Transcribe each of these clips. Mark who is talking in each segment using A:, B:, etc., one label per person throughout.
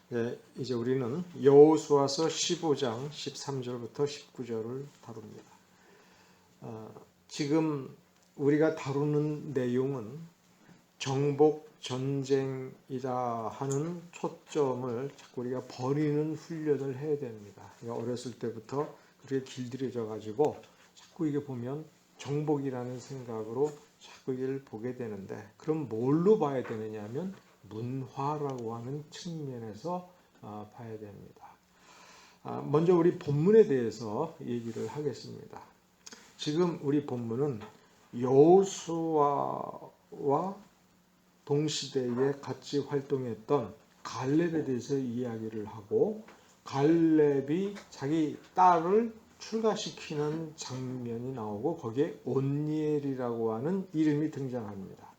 A: 네, 이제 우리는 여호수아서 15장 13절부터 19절을 다룹니다. 지금 우리가 다루는 내용은 정복 전쟁이라 하는 초점을 자꾸 우리가 버리는 훈련을 해야 됩니다. 그러니까 어렸을 때부터 그렇게 길들여져 가지고 자꾸 이게 보면 정복이라는 생각으로 자꾸 이걸 보게 되는데, 그럼 뭘로 봐야 되느냐 하면 문화라고 하는 측면에서 봐야 됩니다. 먼저 우리 본문에 대해서 얘기를 하겠습니다. 지금 우리 본문은 여호수아와 동시대에 같이 활동했던 갈렙에 대해서 이야기를 하고, 갈렙이 자기 딸을 출가시키는 장면이 나오고 거기에 온니엘이라고 하는 이름이 등장합니다.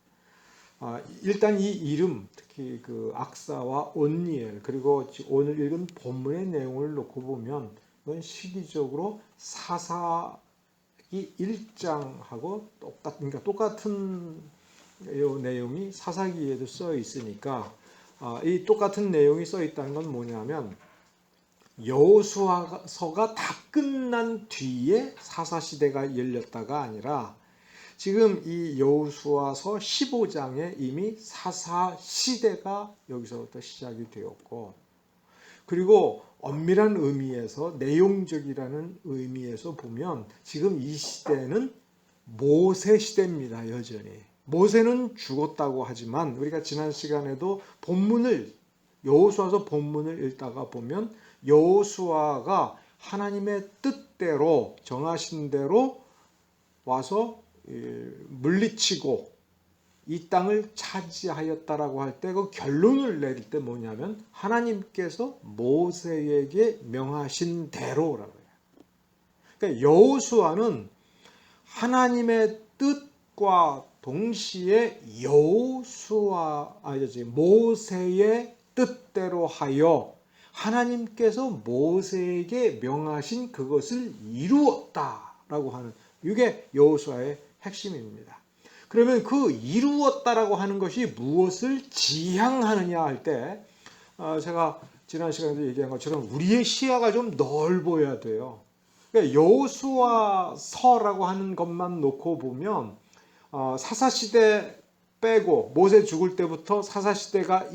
A: 일단 이 이름, 특히 그 악사와 온니엘, 그리고 오늘 읽은 본문의 내용을 놓고 보면 이건 시기적으로 사사기 1장하고 똑같은 내용이 사사기에도 써 있으니까, 이 똑같은 내용이 써 있다는 건 뭐냐면 여호수아서가 다 끝난 뒤에 사사시대가 열렸다가 아니라 지금 이 여호수아서 15장에 이미 사사시대가 여기서부터 시작이 되었고, 그리고 엄밀한 의미에서 내용적이라는 의미에서 보면 지금 이 시대는 모세 시대입니다. 여전히 모세는 죽었다고 하지만 우리가 지난 시간에도 여호수아서 본문을 읽다가 보면 여호수아가 하나님의 뜻대로 정하신 대로 와서 물리치고 이 땅을 차지하였다라고 할 때 그 결론을 내릴 때 뭐냐면 하나님께서 모세에게 명하신 대로라고 해요. 그러니까 여호수아는 하나님의 뜻과 동시에 모세의 뜻대로 하여 하나님께서 모세에게 명하신 그것을 이루었다라고 하는, 이게 여호수아의 핵심입니다. 그러면 그 이루었다라고 하는 것이 무엇을 지향하느냐 할 때, 제가 지난 시간에도 얘기한 것처럼 우리의 시야가 좀 넓어야 돼요. 그러니까 여호수아서라고 하는 것만 놓고 보면 사사시대 빼고 모세 죽을 때부터 사사시대가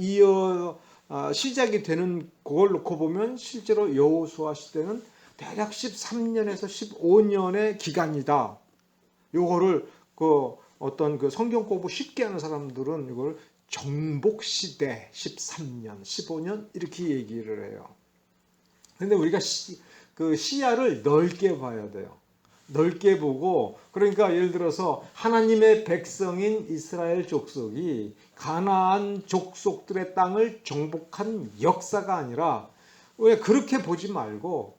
A: 시작이 되는 그걸 놓고 보면 실제로 여호수아 시대는 대략 13년에서 15년의 기간이다. 요거를 어떤 성경 공부 쉽게 하는 사람들은 이걸 정복 시대 13년, 15년 이렇게 얘기를 해요. 근데 우리가 시야를 넓게 봐야 돼요. 넓게 보고, 그러니까 예를 들어서 하나님의 백성인 이스라엘 족속이 가나안 족속들의 땅을 정복한 역사가 아니라, 왜 그렇게 보지 말고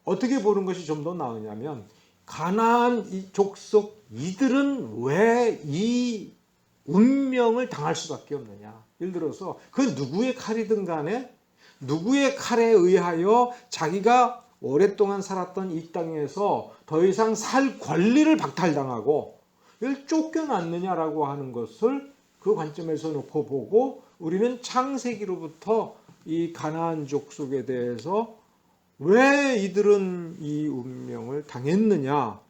A: 어떻게 보는 것이 좀 더 나으냐면, 가나안 족속 이들은 왜 이 운명을 당할 수밖에 없느냐. 예를 들어서 그 누구의 칼이든 간에 누구의 칼에 의하여 자기가 오랫동안 살았던 이 땅에서 더 이상 살 권리를 박탈당하고 이걸 쫓겨났느냐라고 하는 것을 그 관점에서 놓고 보고, 우리는 창세기로부터 이 가나안 족속에 대해서 왜 이들은 이 운명을 당했느냐.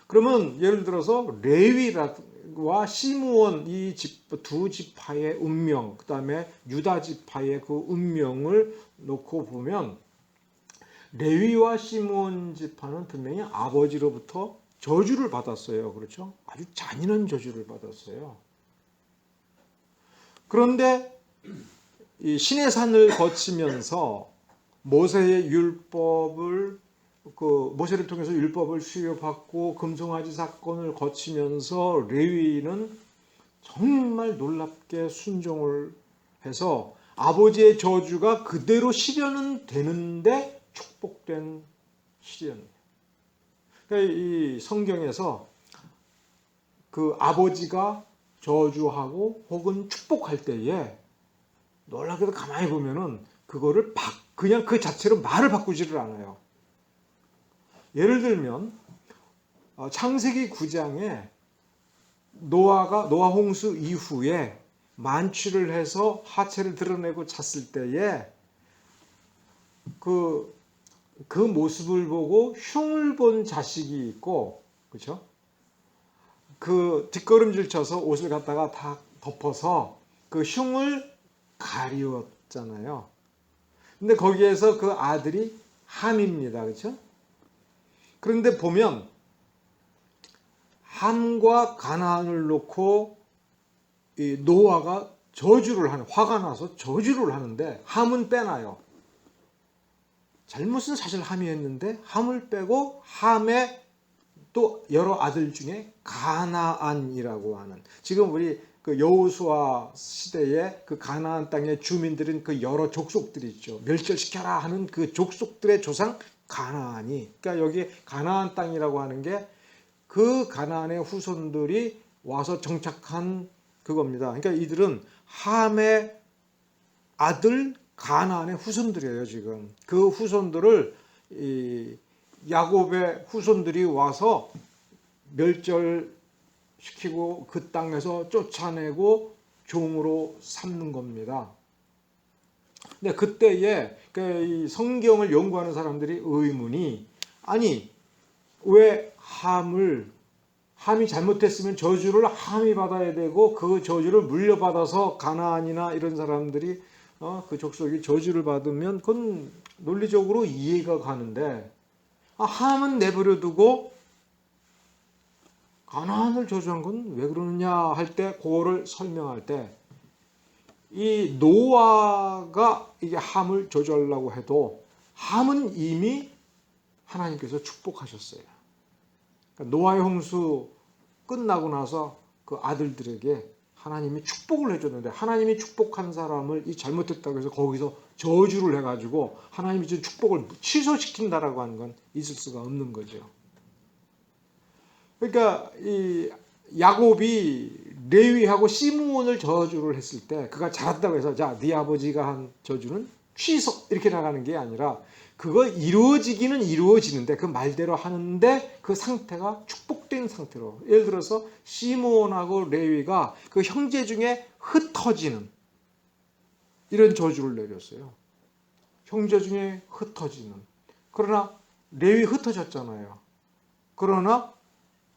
A: 그러면 예를 들어서 레위와 시므온 이 두 지파의 운명, 그 다음에 유다 지파의 그 운명을 놓고 보면 레위와 시므온 지파는 분명히 아버지로부터 저주를 받았어요. 그렇죠? 아주 잔인한 저주를 받았어요. 그런데 이 신의 산을 거치면서 모세의 율법을 모세를 통해서 율법을 수여받고 금송아지 사건을 거치면서 레위는 정말 놀랍게 순종을 해서 아버지의 저주가 그대로 실현은 되는데 축복된 시련이에요. 그러니까 이 성경에서 그 아버지가 저주하고 혹은 축복할 때에 놀랍게도 가만히 보면은 그거를 그냥 그 자체로 말을 바꾸지를 않아요. 예를 들면 창세기 9장에 노아 홍수 이후에 만취를 해서 하체를 드러내고 잤을 때에 그 모습을 보고 흉을 본 자식이 있고, 그렇죠? 그 뒷걸음질 쳐서 옷을 갖다가 다 덮어서 그 흉을 가리웠잖아요. 근데 거기에서 그 아들이 함입니다. 그렇죠? 그런데 보면 함과 가나안을 놓고 이 노아가 저주를 하는, 화가 나서 저주를 하는데 함은 빼놔요. 잘못은 사실 함이 했는데 함을 빼고 함의 또 여러 아들 중에 가나안이라고 하는, 지금 우리 그 여호수아 시대에 그 가나안 땅의 주민들은 그 여러 족속들이 있죠. 멸절시켜라 하는 그 족속들의 조상 가나안이, 그러니까 여기 가나안 땅이라고 하는 게 그 가나안의 후손들이 와서 정착한 그겁니다. 그러니까 이들은 함의 아들 가나안의 후손들이에요. 지금 그 후손들을 이 야곱의 후손들이 와서 멸절시키고 그 땅에서 쫓아내고 종으로 삼는 겁니다. 근데 그때에 이 성경을 연구하는 사람들이 의문이, 아니 왜 함이 잘못했으면 저주를 함이 받아야 되고 그 저주를 물려받아서 가나안이나 이런 사람들이 그 족속이 저주를 받으면 그건 논리적으로 이해가 가는데, 함은 내버려 두고 가나안을 저주한 건 왜 그러느냐 할 때, 그거를 설명할 때 이 노아가 이게 함을 저주하려고 해도 함은 이미 하나님께서 축복하셨어요. 그러니까 노아의 홍수 끝나고 나서 그 아들들에게 하나님이 축복을 해줬는데, 하나님이 축복한 사람을 이 잘못했다고 해서 거기서 저주를 해가지고 하나님이 준 축복을 취소시킨다라고 하는 건 있을 수가 없는 거죠. 그러니까 이 야곱이 레위하고 시므온을 저주를 했을 때 그가 잘했다고 해서 자, 네 아버지가 한 저주는 취소 이렇게 나가는 게 아니라, 그거 이루어지기는 이루어지는데 그 말대로 하는데 그 상태가 축복된 상태로, 예를 들어서 시므온하고 레위가 그 형제 중에 흩어지는 이런 저주를 내렸어요. 형제 중에 흩어지는. 그러나 레위 흩어졌잖아요. 그러나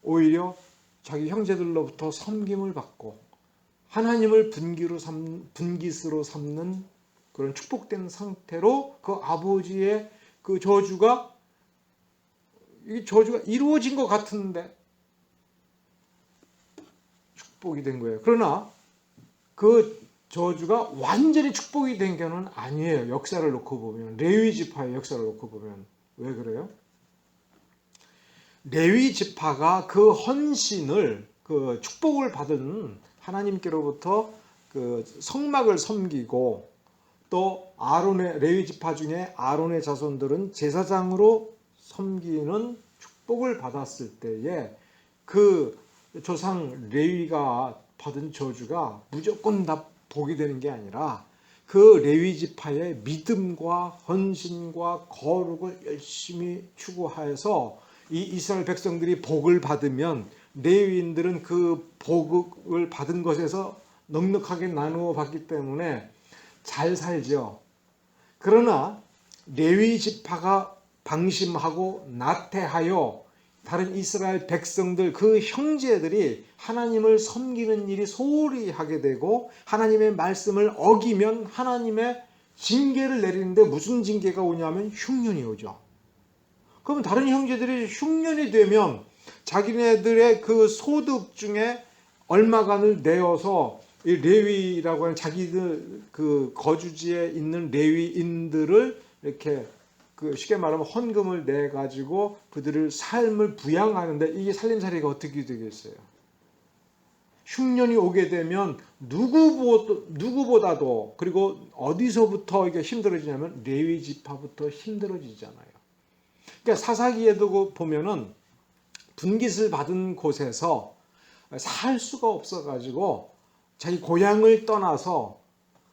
A: 오히려 자기 형제들로부터 섬김을 받고 하나님을 분깃으로 삼는 그런 축복된 상태로 그 아버지의 그 저주가 이루어진 것 같은데 축복이 된 거예요. 그러나 그 저주가 완전히 축복이 된 게는 아니에요. 역사를 놓고 보면, 레위 지파의 역사를 놓고 보면. 왜 그래요? 레위 지파가 그 헌신을, 그 축복을 받은 하나님께로부터 그 성막을 섬기고, 또 레위 지파 중에 아론의 자손들은 제사장으로 섬기는 축복을 받았을 때에 그 조상 레위가 받은 저주가 무조건 다 복이 되는 게 아니라, 그 레위 지파의 믿음과 헌신과 거룩을 열심히 추구해서 이 이스라엘 백성들이 복을 받으면 레위인들은 그 복을 받은 것에서 넉넉하게 나누어 받기 때문에 잘 살죠. 그러나 레위 지파가 방심하고 나태하여 다른 이스라엘 백성들, 그 형제들이 하나님을 섬기는 일이 소홀히 하게 되고 하나님의 말씀을 어기면 하나님의 징계를 내리는데, 무슨 징계가 오냐면 흉년이 오죠. 그러면 다른 형제들이 흉년이 되면 자기네들의 그 소득 중에 얼마간을 내어서 이 레위라고 하는 자기들 그 거주지에 있는 레위인들을 이렇게 그 쉽게 말하면 헌금을 내 가지고 그들을 삶을 부양하는데, 이게 살림살이가 어떻게 되겠어요? 흉년이 오게 되면 누구보다도, 그리고 어디서부터 이게 힘들어지냐면 레위 지파부터 힘들어지잖아요. 그러니까 사사기에도 보면은 분깃을 받은 곳에서 살 수가 없어 가지고 자기 고향을 떠나서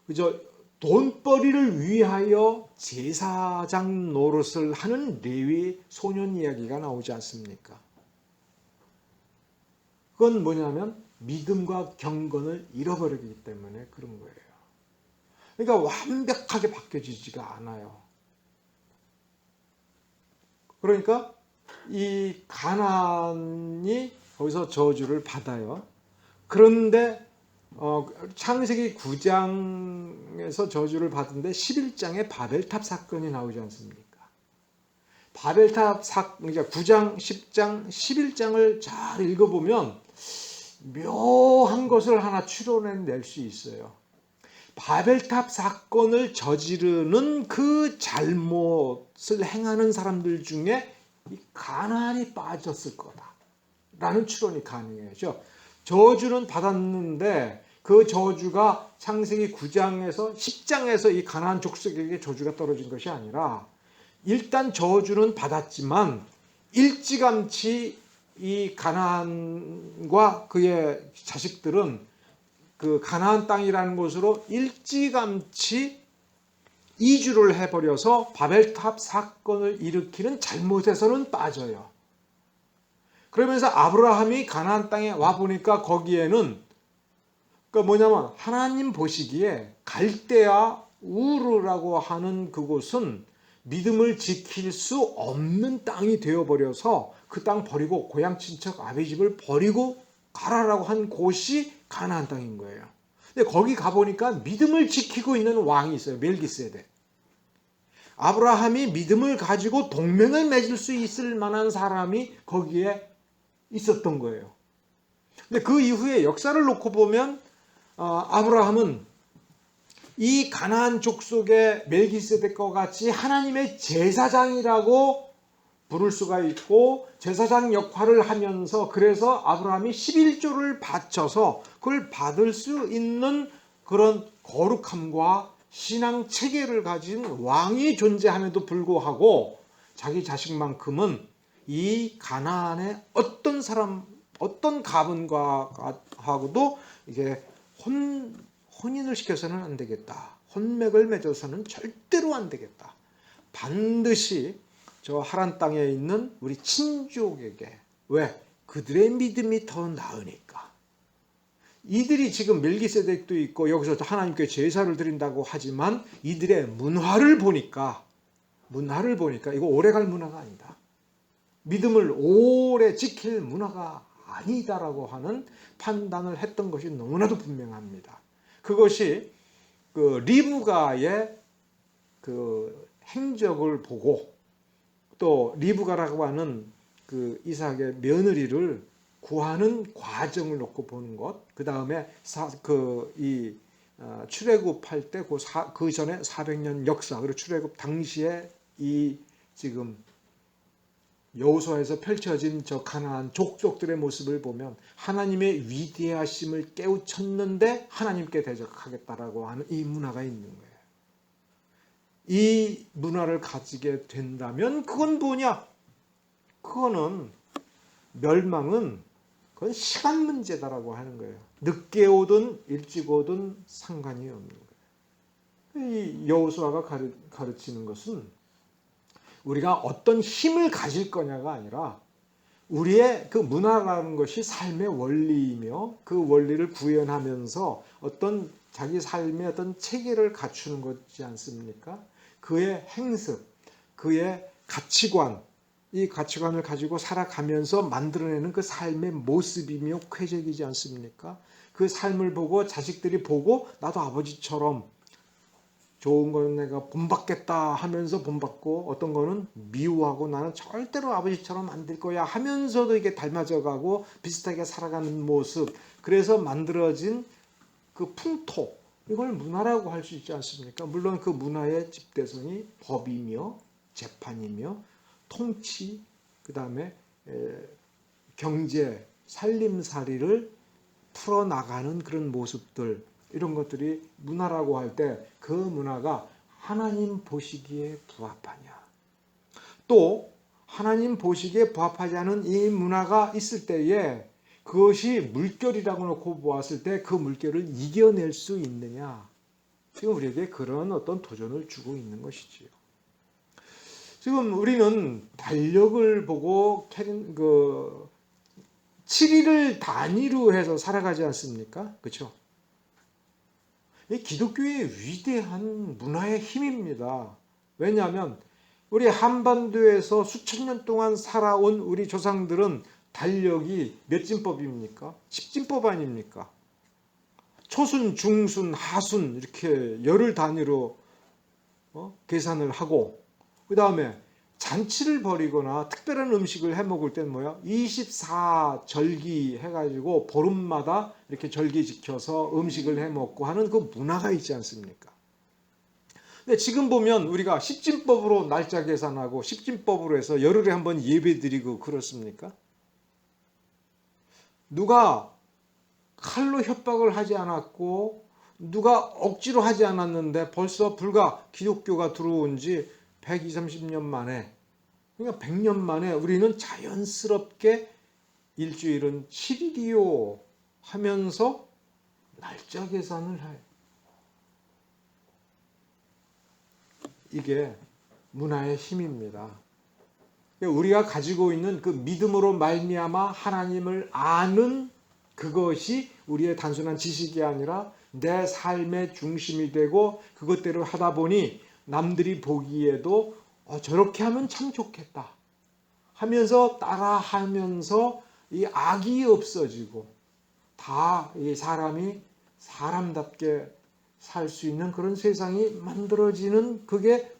A: 그저 돈벌이를 위하여 제사장 노릇을 하는 레위 소년 이야기가 나오지 않습니까? 그건 뭐냐면 믿음과 경건을 잃어버리기 때문에 그런 거예요. 그러니까 완벽하게 바뀌어지지가 않아요. 그러니까 이 가나안이 거기서 저주를 받아요. 그런데 창세기 9장에서 저주를 받은데 11장에 바벨탑 사건이 나오지 않습니까? 바벨탑 그러니까 9장, 10장, 11장을 잘 읽어보면 묘한 것을 하나 추론해낼 수 있어요. 바벨탑 사건을 저지르는 그 잘못을 행하는 사람들 중에 이 가나안이 빠졌을 거다라는 추론이 가능해요. 저주는 받았는데 그 저주가 창세기 9장에서 10장에서 이 가나안 족속에게 저주가 떨어진 것이 아니라 일단 저주는 받았지만 일찌감치 이 가나안과 그의 자식들은 그 가나안 땅이라는 곳으로 일찌감치 이주를 해버려서 바벨탑 사건을 일으키는 잘못에서는 빠져요. 그러면서 아브라함이 가나안 땅에 와 보니까 거기에는 뭐냐면 하나님 보시기에 갈대아 우르라고 하는 그곳은 믿음을 지킬 수 없는 땅이 되어버려서 그 땅 버리고 고향 친척 아비 집을 버리고 가라라고 한 곳이 가나안 땅인 거예요. 근데 거기 가보니까 믿음을 지키고 있는 왕이 있어요. 멜기세덱. 아브라함이 믿음을 가지고 동맹을 맺을 수 있을 만한 사람이 거기에 있었던 거예요. 근데 그 이후에 역사를 놓고 보면 아브라함은 이 가나안 족속의 멜기세덱과 같이 하나님의 제사장이라고 부를 수가 있고 제사장 역할을 하면서 그래서 아브라함이 11조를 바쳐서 그걸 받을 수 있는 그런 거룩함과 신앙 체계를 가진 왕이 존재함에도 불구하고 자기 자식만큼은 이 가나안의 어떤 사람, 어떤 가문과하고도 이게 혼인을 시켜서는 안 되겠다. 혼맥을 맺어서는 절대로 안 되겠다. 반드시 저 하란 땅에 있는 우리 친족에게 왜? 그들의 믿음이 더 나으니까. 이들이 지금 멜기세덱도 있고 여기서 하나님께 제사를 드린다고 하지만 이들의 문화를 보니까 이거 오래갈 문화가 아니다. 믿음을 오래 지킬 문화가 아니다라고 하는 판단을 했던 것이 너무나도 분명합니다. 그것이 그 리브가의 그 행적을 보고 또 리브가라고 하는 그 이삭의 며느리를 구하는 과정을 놓고 보는 것, 그 다음에 출애굽할 때 그 전에 400년 역사, 그리고 출애굽 당시에 이 지금 여호수아에서 펼쳐진 저 가나안 족속들의 모습을 보면 하나님의 위대하심을 깨우쳤는데 하나님께 대적하겠다라고 하는 이 문화가 있는 거예요. 이 문화를 가지게 된다면 그건 뭐냐? 그거는 멸망은 그건 시간 문제다라고 하는 거예요. 늦게 오든 일찍 오든 상관이 없는 거예요. 이 여호수아가 가르치는 것은 우리가 어떤 힘을 가질 거냐가 아니라 우리의 그 문화라는 것이 삶의 원리이며 그 원리를 구현하면서 어떤 자기 삶의 어떤 체계를 갖추는 거지 않습니까? 그의 행습, 그의 가치관, 이 가치관을 가지고 살아가면서 만들어내는 그 삶의 모습이며 쾌적이지 않습니까? 그 삶을 보고 자식들이 보고 나도 아버지처럼 좋은 거는 내가 본받겠다 하면서 본받고 어떤 거는 미워하고 나는 절대로 아버지처럼 안 될 거야 하면서도 이게 닮아져 가고 비슷하게 살아가는 모습, 그래서 만들어진 그 풍토, 이걸 문화라고 할 수 있지 않습니까? 물론 그 문화의 집대성이 법이며 재판이며 통치, 그 다음에 경제, 살림살이를 풀어나가는 그런 모습들, 이런 것들이 문화라고 할 때 그 문화가 하나님 보시기에 부합하냐, 또 하나님 보시기에 부합하지 않은 이 문화가 있을 때에 그것이 물결이라고 놓고 보았을 때 그 물결을 이겨낼 수 있느냐, 지금 우리에게 그런 어떤 도전을 주고 있는 것이지요. 지금 우리는 달력을 보고 7일을 단위로 해서 살아가지 않습니까? 그렇죠? 이 기독교의 위대한 문화의 힘입니다. 왜냐하면 우리 한반도에서 수천 년 동안 살아온 우리 조상들은 달력이 몇 진법입니까? 10진법 아닙니까? 초순, 중순, 하순 이렇게 열흘 단위로 계산을 하고, 그 다음에 잔치를 벌이거나 특별한 음식을 해 먹을 때는 뭐야? 24절기 해가지고 보름마다 이렇게 절기 지켜서 음식을 해 먹고 하는 그 문화가 있지 않습니까? 근데 지금 보면 우리가 십진법으로 날짜 계산하고 십진법으로 해서 열흘에 한번 예배 드리고 그렇습니까? 누가 칼로 협박을 하지 않았고 누가 억지로 하지 않았는데 벌써 불과 기독교가 들어온 지 120, 30년 만에, 그러니까 100년 만에 우리는 자연스럽게 일주일은 7일이요 하면서 날짜 계산을 해요. 이게 문화의 힘입니다. 우리가 가지고 있는 그 믿음으로 말미암아 하나님을 아는 그것이 우리의 단순한 지식이 아니라 내 삶의 중심이 되고, 그것대로 하다 보니 남들이 보기에도 저렇게 하면 참 좋겠다 하면서 따라하면서 이 악이 없어지고 다 이 사람이 사람답게 살 수 있는 그런 세상이 만들어지는, 그게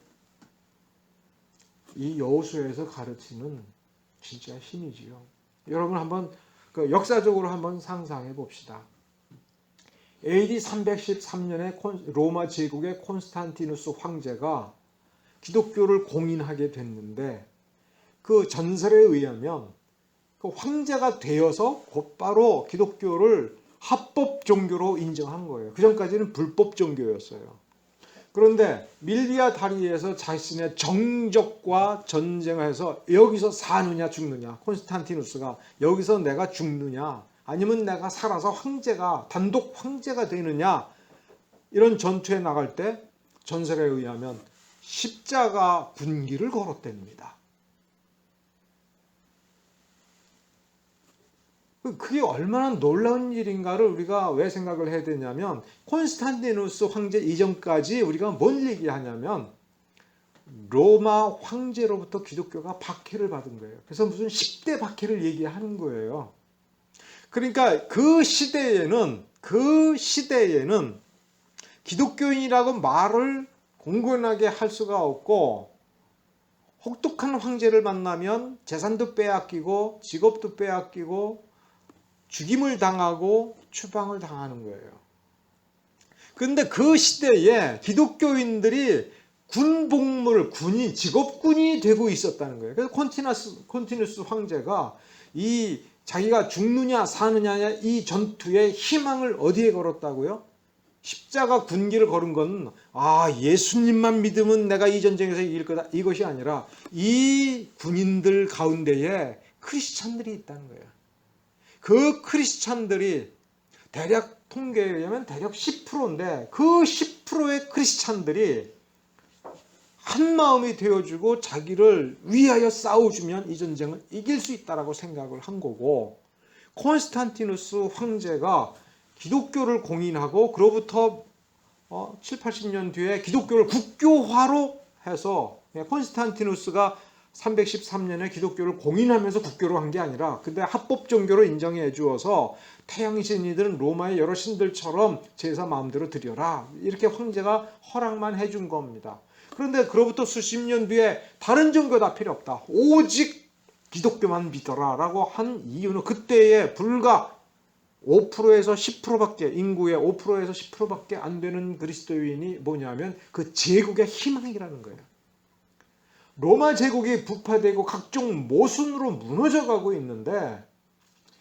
A: 이 여호수아에서 가르치는 진짜 힘이지요. 여러분 한번 역사적으로 한번 상상해 봅시다. AD 313년에 로마 제국의 콘스탄티누스 황제가 기독교를 공인하게 됐는데, 그 전설에 의하면 그 황제가 되어서 곧바로 기독교를 합법 종교로 인정한 거예요. 그 전까지는 불법 종교였어요. 그런데 밀비아 다리에서 자신의 정적과 전쟁해서 여기서 사느냐 죽느냐, 콘스탄티누스가 여기서 내가 죽느냐 아니면 내가 살아서 황제가 단독 황제가 되느냐, 이런 전투에 나갈 때 전설에 의하면 십자가 군기를 걸었답니다. 그게 얼마나 놀라운 일인가를 우리가 왜 생각을 해야 되냐면, 콘스탄티누스 황제 이전까지 우리가 뭘 얘기하냐면 로마 황제로부터 기독교가 박해를 받은 거예요. 그래서 무슨 10대 박해를 얘기하는 거예요. 그러니까 그 시대에는 기독교인이라고 말을 공공연하게 할 수가 없고, 혹독한 황제를 만나면 재산도 빼앗기고 직업도 빼앗기고 죽임을 당하고 추방을 당하는 거예요. 그런데 그 시대에 기독교인들이 군복무를 직업군이 되고 있었다는 거예요. 그래서 콘티누스 황제가 이 자기가 죽느냐 사느냐 이 전투의 희망을 어디에 걸었다고요? 십자가 군기를 걸은 건 예수님만 믿으면 내가 이 전쟁에서 이길 거다, 이것이 아니라 이 군인들 가운데에 크리스찬들이 있다는 거예요. 그 크리스찬들이 대략 통계에 의하면 대략 10%인데 그 10%의 크리스찬들이 한 마음이 되어주고 자기를 위하여 싸워주면 이 전쟁을 이길 수 있다라고 생각을 한 거고, 콘스탄티누스 황제가 기독교를 공인하고 그로부터 7, 80년 뒤에 기독교를 국교화로 해서, 콘스탄티누스가 313년에 기독교를 공인하면서 국교로 한 게 아니라 근데 합법 종교로 인정해 주어서 태양신이든 로마의 여러 신들처럼 제사 마음대로 드려라, 이렇게 황제가 허락만 해준 겁니다. 그런데 그로부터 수십 년 뒤에 다른 종교 다 필요 없다, 오직 기독교만 믿어라 라고 한 이유는 그때에 불과 5%에서 10%밖에, 인구의 5%에서 10%밖에 안 되는 그리스도인이 뭐냐면 그 제국의 희망이라는 거예요. 로마 제국이 부패되고 각종 모순으로 무너져가고 있는데,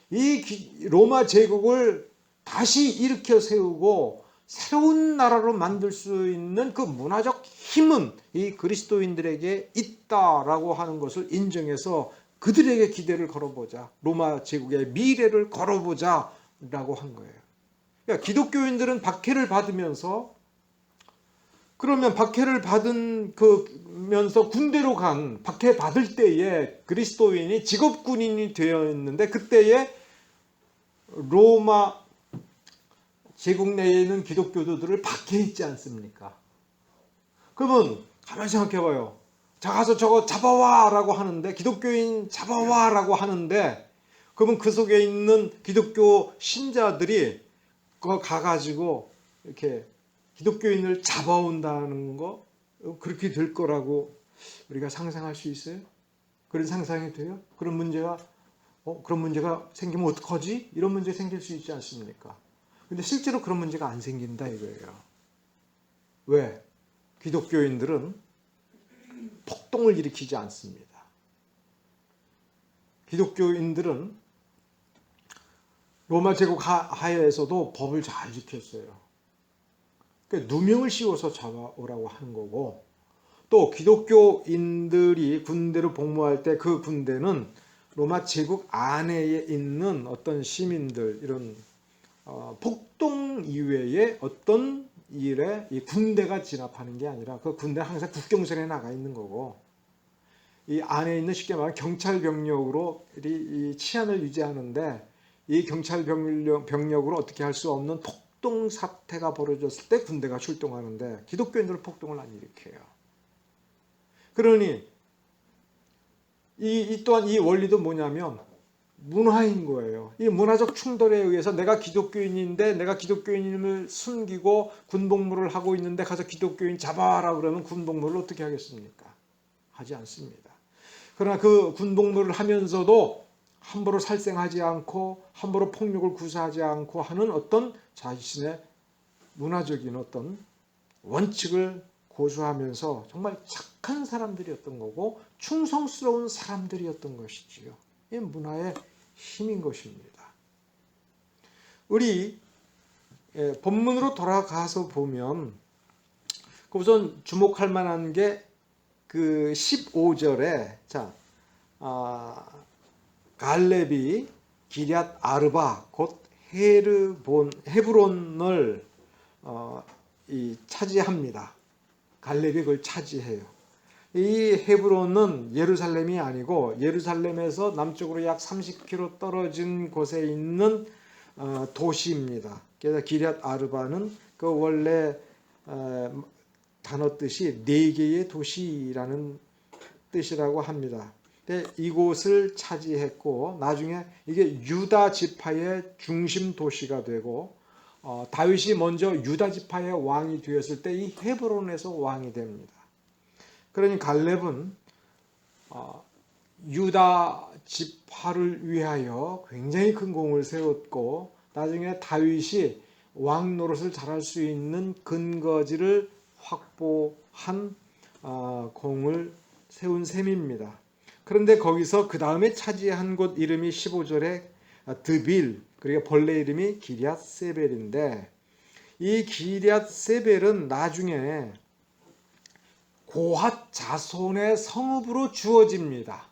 A: 이 로마 제국을 다시 일으켜 세우고 새로운 나라로 만들 수 있는 그 문화적 힘은 이 그리스도인들에게 있다라고 하는 것을 인정해서 그들에게 기대를 걸어보자, 로마 제국의 미래를 걸어보자 라고 한 거예요. 그러니까 기독교인들은 박해를 받으면서, 그러면 박해를 받은 그면서 군대로 간 박해 받을 때에 그리스도인이 직업 군인이 되어 있는데, 그때에 로마 제국 내에 있는 기독교도들을 밖에 있지 않습니까? 그러면 가만히 생각해 봐요. 자, 가서 저거 잡아와 라고 하는데, 기독교인 잡아와 라고 하는데, 그러면 그 속에 있는 기독교 신자들이 그거 가가지고 이렇게 기독교인을 잡아온다는 거, 그렇게 될 거라고 우리가 상상할 수 있어요? 그런 상상이 돼요? 그런 문제가 생기면 어떡하지? 이런 문제 생길 수 있지 않습니까? 근데 실제로 그런 문제가 안 생긴다 이거예요. 왜? 기독교인들은 폭동을 일으키지 않습니다. 기독교인들은 로마 제국 하에서도 법을 잘 지켰어요. 그러니까 누명을 씌워서 잡아오라고 하는 거고, 또 기독교인들이 군대로 복무할 때 그 군대는 로마 제국 안에 있는 어떤 시민들, 이런 폭동 이외에 어떤 일에 이 군대가 진압하는 게 아니라, 그 군대는 항상 국경선에 나가 있는 거고, 이 안에 있는 쉽게 말하면 경찰 병력으로 이 치안을 유지하는데, 이 경찰 병력으로 어떻게 할 수 없는 폭동 사태가 벌어졌을 때 군대가 출동하는데, 기독교인들은 폭동을 안 일으켜요. 그러니 이 또한 이 원리도 뭐냐면 문화인 거예요. 이 문화적 충돌에 의해서 내가 기독교인인데, 내가 기독교인임을 숨기고 군복무를 하고 있는데 가서 기독교인 잡아라 그러면 군복무를 어떻게 하겠습니까? 하지 않습니다. 그러나 그 군복무를 하면서도 함부로 살생하지 않고 함부로 폭력을 구사하지 않고 하는 어떤 자신의 문화적인 어떤 원칙을 고수하면서 정말 착한 사람들이었던 거고 충성스러운 사람들이었던 것이지요. 이 문화의 힘인 것입니다. 우리 본문으로 돌아가서 보면 우선 주목할 만한 게 그 15절에 갈렙이 기럇 아르바 곧 헤브론을 차지합니다. 갈렙이 그걸 차지해요. 이 헤브론은 예루살렘이 아니고 예루살렘에서 남쪽으로 약 30km 떨어진 곳에 있는 도시입니다. 그래서 기럇 아르바는 그 원래 단어 뜻이 네 개의 도시라는 뜻이라고 합니다. 근데 이곳을 차지했고 나중에 이게 유다 지파의 중심 도시가 되고 다윗이 먼저 유다 지파의 왕이 되었을 때 이 헤브론에서 왕이 됩니다. 그러니 갈렙은 유다 지파를 위하여 굉장히 큰 공을 세웠고 나중에 다윗이 왕 노릇을 잘할 수 있는 근거지를 확보한 공을 세운 셈입니다. 그런데 거기서 그 다음에 차지한 곳 이름이 15절에 드빌, 그리고 본래 이름이 기럇 세벨인데 이 기럇 세벨은 나중에 고핫 자손의 성읍으로 주어집니다.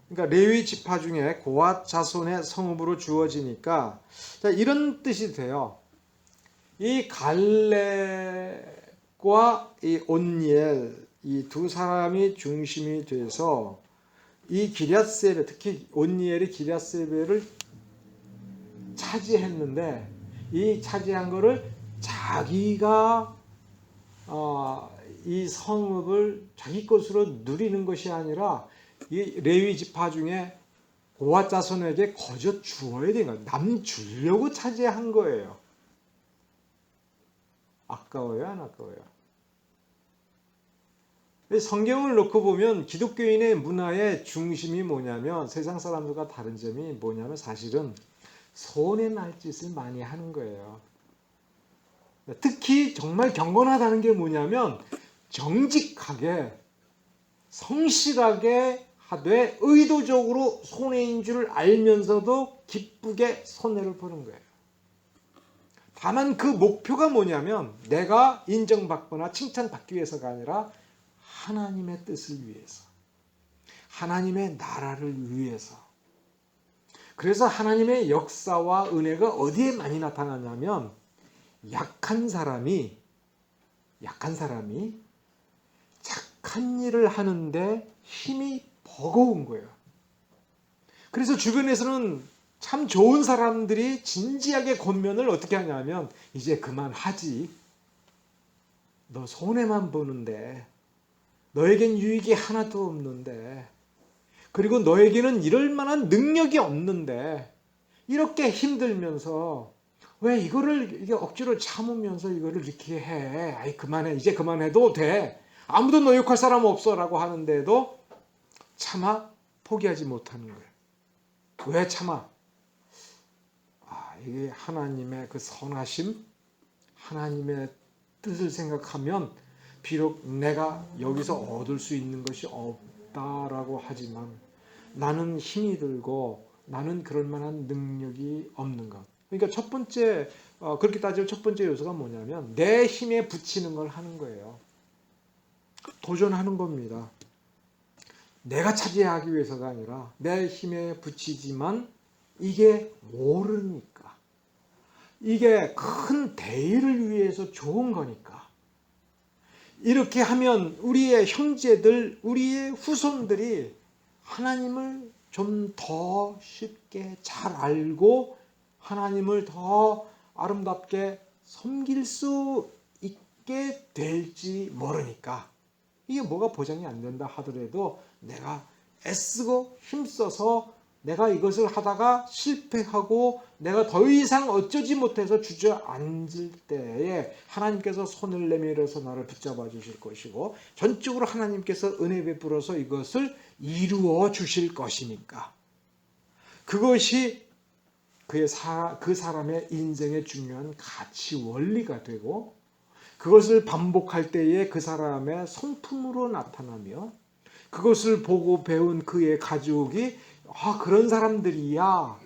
A: 그러니까 레위 지파 중에 고핫 자손의 성읍으로 주어지니까 이런 뜻이 돼요. 이 갈렙과 이 온니엘 이 두 사람이 중심이 돼서 이 기럇 세벨, 특히 온니엘이 기럇 세벨을 차지했는데 이 차지한 거를 자기가 이 성읍을 자기 것으로 누리는 것이 아니라 이 레위 지파 중에 고핫 자손에게 거저 주어야 되는 거예요. 남 주려고 차지한 거예요. 아까워요, 안 아까워요? 성경을 놓고 보면 기독교인의 문화의 중심이 뭐냐면 세상 사람들과 다른 점이 뭐냐면 사실은 손에 날 짓을 많이 하는 거예요. 특히 정말 경건하다는 게 뭐냐면 정직하게 성실하게 하되 의도적으로 손해인 줄 알면서도 기쁘게 손해를 보는 거예요. 다만 그 목표가 뭐냐면 내가 인정받거나 칭찬받기 위해서가 아니라 하나님의 뜻을 위해서, 하나님의 나라를 위해서. 그래서 하나님의 역사와 은혜가 어디에 많이 나타나냐면 약한 사람이 착한 일을 하는데 힘이 버거운 거예요. 그래서 주변에서는 참 좋은 사람들이 진지하게 권면을 어떻게 하냐면, 이제 그만하지. 너 손해만 보는데, 너에겐 유익이 하나도 없는데, 그리고 너에게는 이럴 만한 능력이 없는데, 이렇게 힘들면서 왜 이거를 이게 억지로 참으면서 이거를 이렇게 해? 아이 그만해. 이제 그만해도 돼. 아무도 너 욕할 사람 없어라고 하는데도 차마 포기하지 못하는 거예요. 왜 참아? 이게 하나님의 그 선하심, 하나님의 뜻을 생각하면 비록 내가 여기서 얻을 수 있는 것이 없다라고 하지만 나는 힘이 들고 나는 그럴 만한 능력이 없는 것. 그러니까 첫 번째, 그렇게 따지면 첫 번째 요소가 뭐냐면 내 힘에 붙이는 걸 하는 거예요. 도전하는 겁니다. 내가 차지하기 위해서가 아니라 내 힘에 붙이지만 이게 모르니까. 이게 큰 대의를 위해서 좋은 거니까. 이렇게 하면 우리의 형제들, 우리의 후손들이 하나님을 좀 더 쉽게 잘 알고 하나님을 더 아름답게 섬길 수 있게 될지 모르니까. 이게 뭐가 보장이 안 된다 하더라도 내가 애쓰고 힘써서 내가 이것을 하다가 실패하고 내가 더 이상 어쩌지 못해서 주저앉을 때에 하나님께서 손을 내밀어서 나를 붙잡아 주실 것이고 전적으로 하나님께서 은혜 베풀어서 이것을 이루어 주실 것이니까. 그것이 그 사람의 인생의 중요한 가치 원리가 되고 그것을 반복할 때에 그 사람의 성품으로 나타나며 그것을 보고 배운 그의 가족이 그런 사람들이야.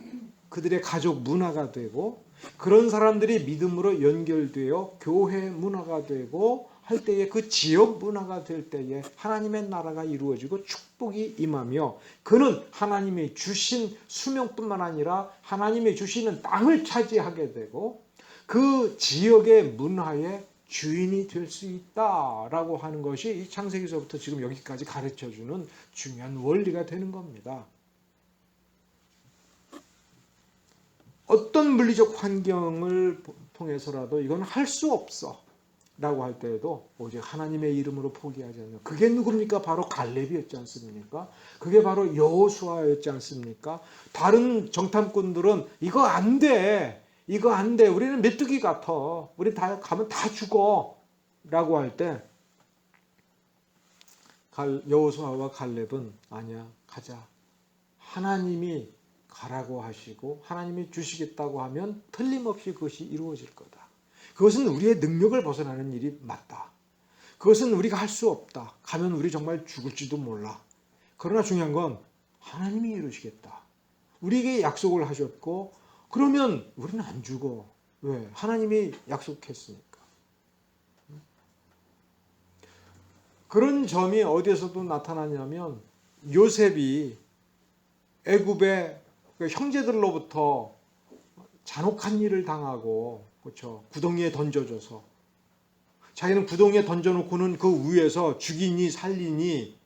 A: 그들의 가족 문화가 되고 그런 사람들이 믿음으로 연결되어 교회 문화가 되고 할 때에 그 지역 문화가 될 때에 하나님의 나라가 이루어지고 축복이 임하며 그는 하나님이 주신 수명뿐만 아니라 하나님이 주시는 땅을 차지하게 되고 그 지역의 문화의 주인이 될 수 있다라고 하는 것이 이 창세기서부터 지금 여기까지 가르쳐주는 중요한 원리가 되는 겁니다. 어떤 물리적 환경을 통해서라도 이건 할 수 없어 라고 할 때에도 오직 하나님의 이름으로 포기하지 않는 그게 누굽니까? 바로 갈렙이었지 않습니까? 그게 바로 여호수아였지 않습니까? 다른 정탐꾼들은 이거 안 돼. 이거 안 돼. 우리는 메뚜기 같아. 우리 다 가면 다 죽어. 라고 할 때 여호수아와 갈렙은 아니야. 가자. 하나님이 가라고 하시고 하나님이 주시겠다고 하면 틀림없이 그것이 이루어질 거다. 그것은 우리의 능력을 벗어나는 일이 맞다. 그것은 우리가 할 수 없다. 가면 우리 정말 죽을지도 몰라. 그러나 중요한 건 하나님이 이루시겠다. 우리에게 약속을 하셨고 그러면 우리는 안 죽어. 왜? 하나님이 약속했으니까. 그런 점이 어디에서도 나타나냐면 요셉이 애굽의 형제들로부터 잔혹한 일을 당하고 그렇죠. 구덩이에 던져줘서 자기는 구덩이에 던져놓고는 그 위에서 죽이니 살리니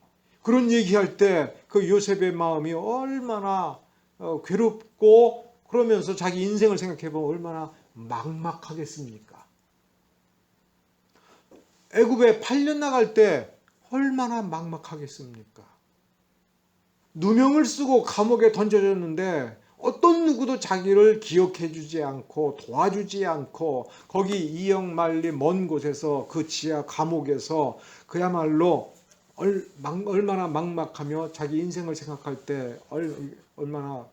A: 그런 얘기할 때 그 요셉의 마음이 얼마나 괴롭고 그러면서 자기 인생을 생각해보면 얼마나 막막하겠습니까? 애굽에 8년 나갈 때 얼마나 막막하겠습니까? 누명을 쓰고 감옥에 던져졌는데 어떤 누구도 자기를 기억해 주지 않고 도와주지 않고 거기 이역만리 먼 곳에서 그 지하 감옥에서 그야말로 얼마나 막막하며 자기 인생을 생각할 때 얼마나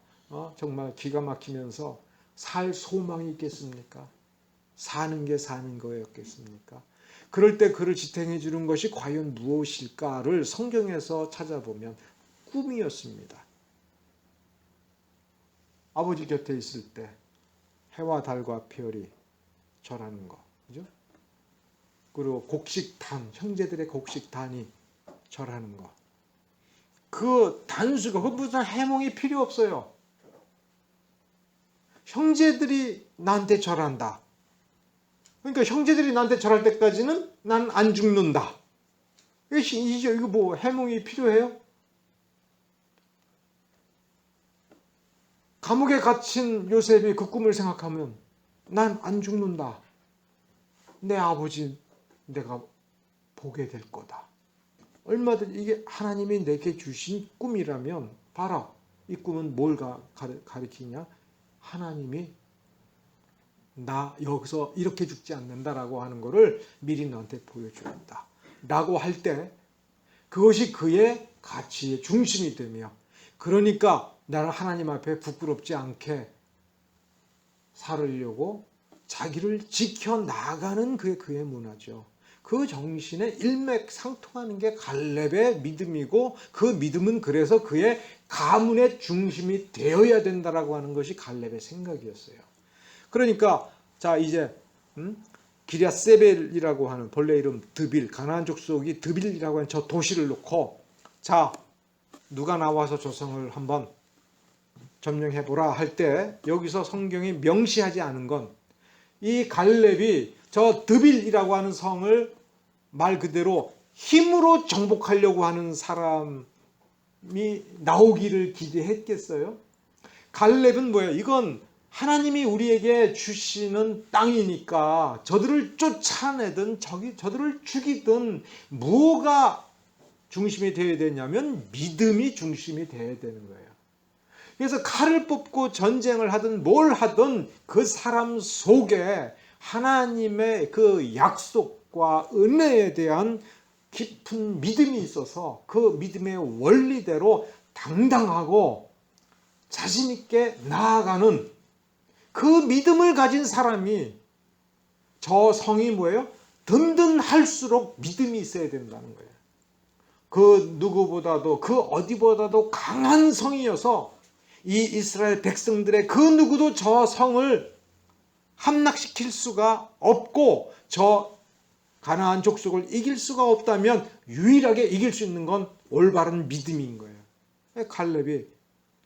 A: 정말 기가 막히면서 살 소망이 있겠습니까? 사는 게 사는 거였겠습니까? 그럴 때 그를 지탱해 주는 것이 과연 무엇일까를 성경에서 찾아보면 꿈이었습니다. 아버지 곁에 있을 때 해와 달과 별이 절하는 거, 그죠? 그리고 곡식단, 형제들의 곡식단이 절하는 거. 그 단수가 그 무슨 해몽이 필요 없어요. 형제들이 나한테 절한다. 그러니까 형제들이 나한테 절할 때까지는 난 안 죽는다. 이거 뭐 해몽이 필요해요? 감옥에 갇힌 요셉이 그 꿈을 생각하면 난 안 죽는다. 내 아버지 내가 보게 될 거다. 얼마든지 이게 하나님이 내게 주신 꿈이라면 봐라. 이 꿈은 뭘 가리키냐? 하나님이 나 여기서 이렇게 죽지 않는다라고 하는 것을 미리 너한테 보여주었다. 라고 할 때 그것이 그의 가치의 중심이 되며 그러니까 나는 하나님 앞에 부끄럽지 않게 살으려고 자기를 지켜나가는 그의 문화죠. 그 정신에 일맥상통하는 게 갈렙의 믿음이고 그 믿음은 그래서 그의 가문의 중심이 되어야 된다라고 하는 것이 갈렙의 생각이었어요. 그러니까 자 이제 기랴세벨이라고 하는 본래 이름 드빌 가나안 족속이 드빌이라고 하는 저 도시를 놓고 자 누가 나와서 조성을 한번 점령해보라 할 때 여기서 성경이 명시하지 않은 건 이 갈렙이 저 드빌이라고 하는 성을 말 그대로 힘으로 정복하려고 하는 사람이 나오기를 기대했겠어요? 갈렙은 뭐예요? 이건 하나님이 우리에게 주시는 땅이니까 저들을 쫓아내든 저들을 죽이든 뭐가 중심이 되어야 되냐면 믿음이 중심이 되어야 되는 거예요. 그래서 칼을 뽑고 전쟁을 하든 뭘 하든 그 사람 속에 하나님의 그 약속과 은혜에 대한 깊은 믿음이 있어서 그 믿음의 원리대로 당당하고 자신 있게 나아가는 그 믿음을 가진 사람이 저 성이 뭐예요? 든든할수록 믿음이 있어야 된다는 거예요. 그 누구보다도 그 어디보다도 강한 성이어서 이 이스라엘 백성들의 그 누구도 저 성을 함락시킬 수가 없고 저 가나안 족속을 이길 수가 없다면 유일하게 이길 수 있는 건 올바른 믿음인 거예요. 갈렙이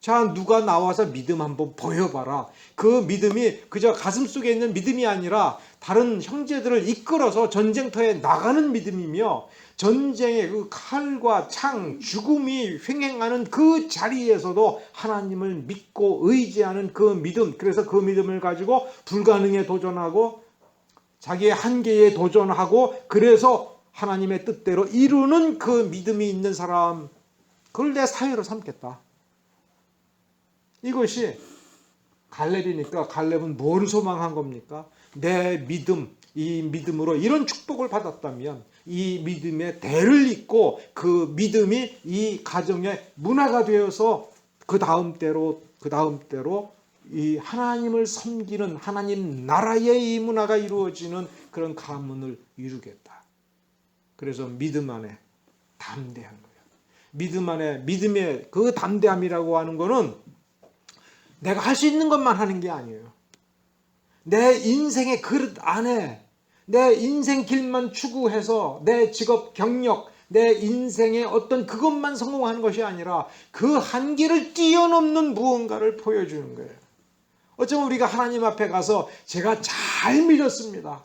A: 자 누가 나와서 믿음 한번 보여봐라. 그 믿음이 그저 가슴속에 있는 믿음이 아니라 다른 형제들을 이끌어서 전쟁터에 나가는 믿음이며 전쟁의 그 칼과 창, 죽음이 횡행하는 그 자리에서도 하나님을 믿고 의지하는 그 믿음. 그래서 그 믿음을 가지고 불가능에 도전하고 자기의 한계에 도전하고 그래서 하나님의 뜻대로 이루는 그 믿음이 있는 사람, 그걸 내 사회로 삼겠다. 이것이 갈렙이니까 갈렙은 뭘 소망한 겁니까? 내 믿음, 이 믿음으로 이런 축복을 받았다면 이 믿음의 대를 잇고 그 믿음이 이 가정의 문화가 되어서 그 다음 때로 이 하나님을 섬기는 하나님 나라의 이 문화가 이루어지는 그런 가문을 이루겠다. 그래서 믿음 안에 담대한 거예요. 믿음 안에 믿음의 그 담대함이라고 하는 거는 내가 할 수 있는 것만 하는 게 아니에요. 내 인생의 그릇 안에 내 인생 길만 추구해서 내 직업 경력, 내 인생의 어떤 그것만 성공하는 것이 아니라 그 한계를 뛰어넘는 무언가를 보여주는 거예요. 어쩌면 우리가 하나님 앞에 가서 제가 잘 믿었습니다.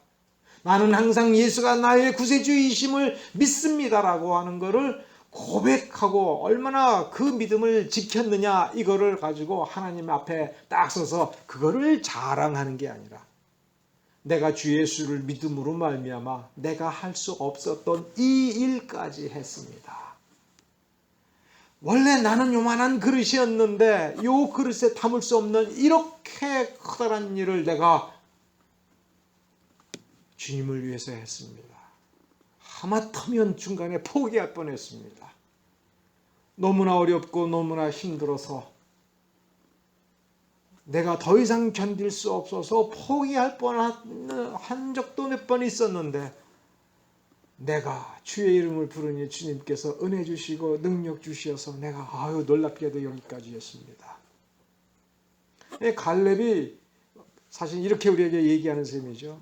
A: 나는 항상 예수가 나의 구세주이심을 믿습니다라고 하는 것을 고백하고 얼마나 그 믿음을 지켰느냐 이거를 가지고 하나님 앞에 딱 서서 그거를 자랑하는 게 아니라 내가 주 예수를 믿음으로 말미암아 내가 할 수 없었던 이 일까지 했습니다. 원래 나는 요만한 그릇이었는데 요 그릇에 담을 수 없는 이렇게 커다란 일을 내가 주님을 위해서 했습니다. 하마터면 중간에 포기할 뻔했습니다. 너무나 어렵고 너무나 힘들어서 내가 더 이상 견딜 수 없어서 포기할 뻔한 적도 몇 번 있었는데 내가 주의 이름을 부르니 주님께서 은혜 주시고 능력 주시어서 내가 놀랍게도 여기까지 했습니다. 갈렙이 사실 이렇게 우리에게 얘기하는 셈이죠.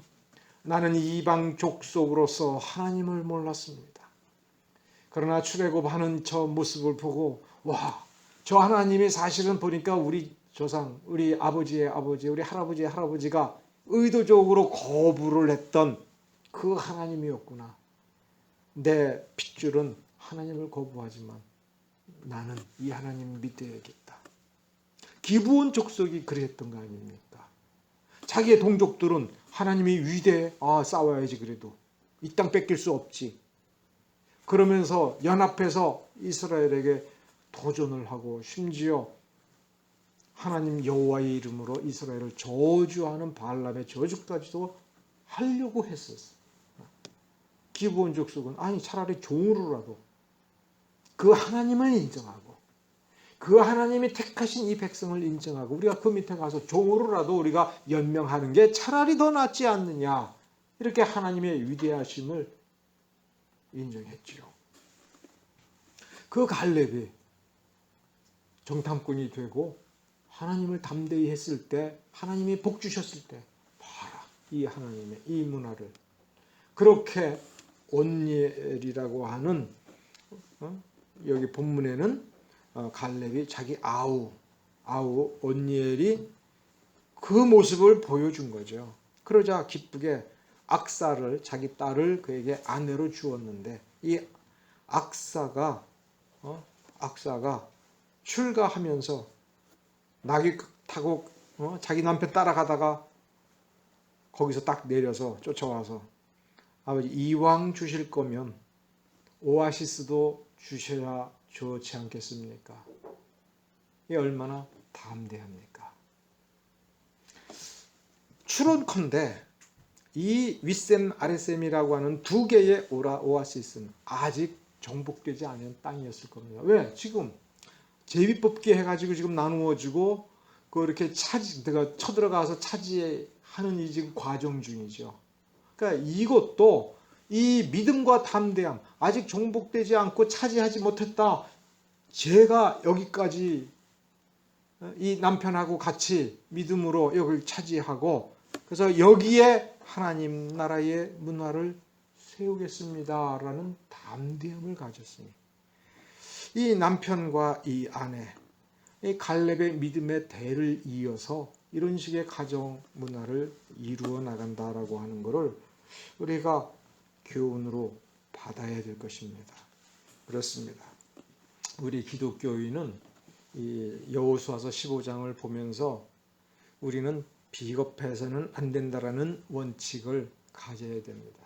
A: 나는 이방 족속으로서 하나님을 몰랐습니다. 그러나 출애굽하는 저 모습을 보고 저 하나님이 사실은 보니까 우리 조상, 우리 아버지의 아버지, 우리 할아버지의 할아버지가 의도적으로 거부를 했던 그 하나님이었구나. 내 핏줄은 하나님을 거부하지만 나는 이 하나님 믿어야겠다. 기브온 족속이 그랬던 거 아닙니까? 자기의 동족들은 하나님이 위대해. 싸워야지 그래도. 이 땅 뺏길 수 없지. 그러면서 연합해서 이스라엘에게 도전을 하고 심지어 하나님 여호와의 이름으로 이스라엘을 저주하는 발람의 저주까지도 하려고 했었어. 기브온 족속은 차라리 종으로라도 그 하나님을 인정하고 그 하나님이 택하신 이 백성을 인정하고 우리가 그 밑에 가서 종으로라도 우리가 연명하는 게 차라리 더 낫지 않느냐. 이렇게 하나님의 위대하심을 인정했지요. 그 갈렙이 정탐꾼이 되고 하나님을 담대히 했을 때, 하나님이 복 주셨을 때 봐라, 이 하나님의 이 문화를 그렇게 온니엘이라고 하는 여기 본문에는 갈렙이 자기 아우 온니엘이 그 모습을 보여준 거죠. 그러자 기쁘게 악사를, 자기 딸을 그에게 아내로 주었는데 이 악사가 출가하면서 나귀 타고 자기 남편 따라가다가 거기서 딱 내려서 쫓아와서 아버지 이왕 주실 거면 오아시스도 주셔야 좋지 않겠습니까? 이게 얼마나 담대합니까? 추론컨대 이 윗셈 아랫셈이라고 하는 두 개의 오아시스는 아직 정복되지 않은 땅이었을 겁니다. 왜? 지금 제비뽑기 해가지고 지금 나누어지고 그렇게 내가 쳐들어가서 차지하는 이 지금 과정 중이죠. 그러니까 이것도 이 믿음과 담대함, 아직 정복되지 않고 차지하지 못했다. 제가 여기까지 이 남편하고 같이 믿음으로 여기를 차지하고 그래서 여기에 하나님 나라의 문화를 세우겠습니다라는 담대함을 가졌으니 이 남편과 이 아내, 이 갈렙의 믿음의 대를 이어서 이런 식의 가정 문화를 이루어 나간다라고 하는 것을 우리가 교훈으로 받아야 될 것입니다. 그렇습니다. 우리 기독교인은 이 여호수아서 15장을 보면서 우리는 비겁해서는 안 된다라는 원칙을 가져야 됩니다.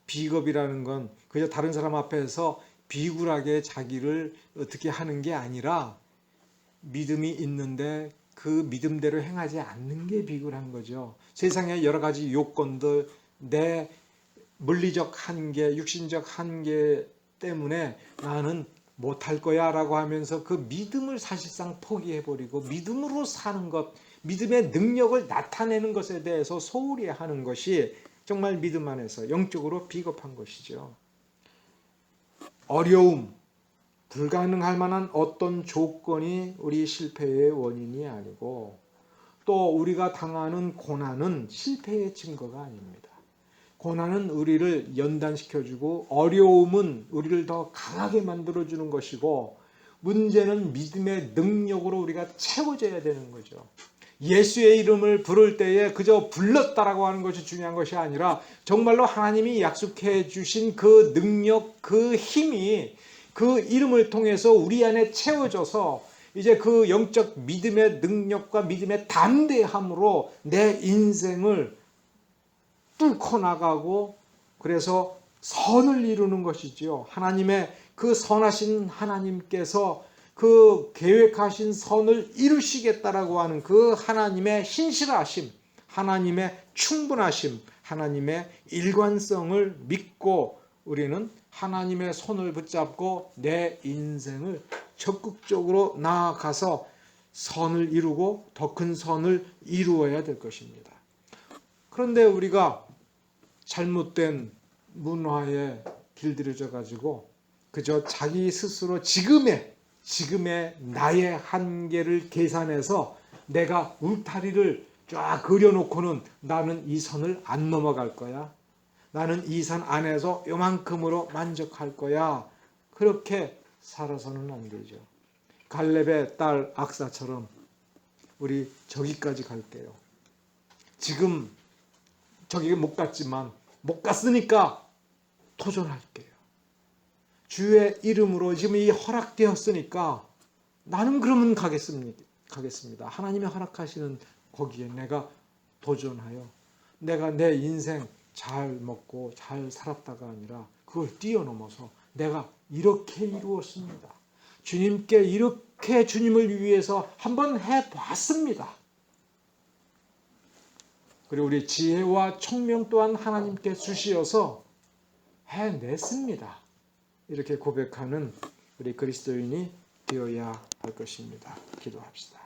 A: 비겁이라는 건 그저 다른 사람 앞에서 비굴하게 자기를 어떻게 하는 게 아니라 믿음이 있는데 그 믿음대로 행하지 않는 게 비굴한 거죠. 세상의 여러 가지 요건들, 내 물리적 한계, 육신적 한계 때문에 나는 못할 거야 라고 하면서 그 믿음을 사실상 포기해버리고 믿음으로 사는 것, 믿음의 능력을 나타내는 것에 대해서 소홀히 하는 것이 정말 믿음 안에서 영적으로 비겁한 것이죠. 어려움, 불가능할 만한 어떤 조건이 우리 실패의 원인이 아니고 또 우리가 당하는 고난은 실패의 증거가 아닙니다. 고난은 우리를 연단시켜주고 어려움은 우리를 더 강하게 만들어주는 것이고 문제는 믿음의 능력으로 우리가 채워져야 되는 거죠. 예수의 이름을 부를 때에 그저 불렀다라고 하는 것이 중요한 것이 아니라 정말로 하나님이 약속해 주신 그 능력, 그 힘이 그 이름을 통해서 우리 안에 채워져서 이제 그 영적 믿음의 능력과 믿음의 담대함으로 내 인생을 뚫고 나가고 그래서 선을 이루는 것이지요. 하나님의 그 선하신 하나님께서 그 계획하신 선을 이루시겠다라고 하는 그 하나님의 신실하심, 하나님의 충분하심, 하나님의 일관성을 믿고 우리는 하나님의 손을 붙잡고 내 인생을 적극적으로 나아가서 선을 이루고 더 큰 선을 이루어야 될 것입니다. 그런데 우리가 잘못된 문화에 길들여져 가지고 그저 자기 스스로 지금의 나의 한계를 계산해서 내가 울타리를 쫙 그려놓고는 나는 이 선을 안 넘어갈 거야. 나는 이 선 안에서 요만큼으로 만족할 거야. 그렇게 살아서는 안 되죠. 갈렙의 딸 악사처럼 우리 저기까지 갈게요. 지금 저기 못 갔지만 못 갔으니까 도전할게요. 주의 이름으로 지금 이 허락되었으니까 나는 그러면 가겠습니다. 하겠습니다. 하나님이 허락하시는 거기에 내가 도전하여 내가 내 인생 잘 먹고 잘 살았다가 아니라 그걸 뛰어넘어서 내가 이렇게 이루었습니다. 주님께 이렇게 주님을 위해서 한번 해봤습니다. 그리고 우리 지혜와 총명 또한 하나님께 주시어서 해냈습니다. 이렇게 고백하는 우리 그리스도인이 되어야 할 것입니다. 기도합시다.